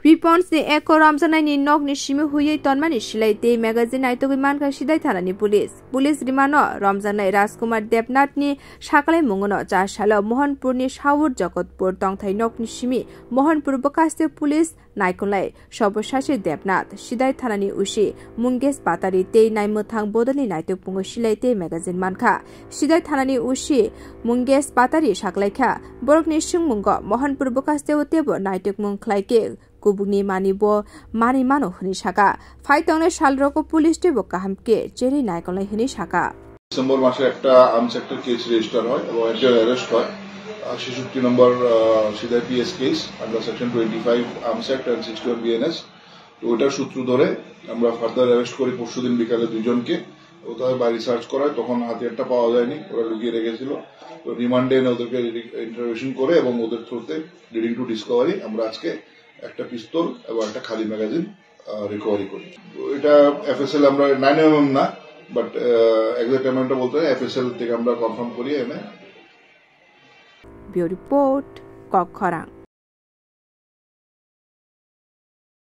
Response ni eko ramjanai ni nok ni shimi huyei tonmani shilaite magazine naitogui manka sidai thanani police rimano ramjanai Rajkumar Debnath ni sakalai mungono 4 salo Mohanpur ni Saur Jagotpur tongthai nok ni shimi Mohanpur Bakaste police naikolai Saboshashi Debnath sidai thanani usi Mungesh Batari tei naimthang bodoli naitok pungo shilaite magazine manka sidai thanani usi Mungesh Batari saklaikha borok ni singmungo Mohanpur Bakaste otebo naitok mung khlaike kubuni manibo mani mano hini saka ফাইটংনে শালরকো police টিবো কাহামকে চেরি নাইকলাই হনি শাকা ডিসেম্বর মাসে একটা আর্মস অ্যাক্টের কেস রেজিস্টার হয় এবং একটা অ্যারেস্ট হয় 66 নম্বর Sidhai PS case under section 25 arms act and 61 BNS তো ওটার সূত্র ধরে আমরা ফার্দার অ্যারেস্ট করি পরশুদিন বিকালে দুইজনকে ওদের বাড়ি সার্চ করায় তখন হাতিয়ারটা পাওয়া যায়নি ওরা লুকিয়ে রেখেছিল তো রিমান্ডে এনে ওদেরকে ইন্টারোগেশন করে এবং ওদের থ্রুতে লিডিং টু ডিসকভারি আমরা আজকে একটা পিস্তল এবং একটা খালি ম্যাগাজিন রিকভারি করি এটা এফএসএল আমরা 9mm না বাট এক্সাক্ট অ্যামাউন্টটা বলতে এফএসএল থেকে আমরা কনফার্ম করি এনে বিউ রিপোর্ট কখরাং।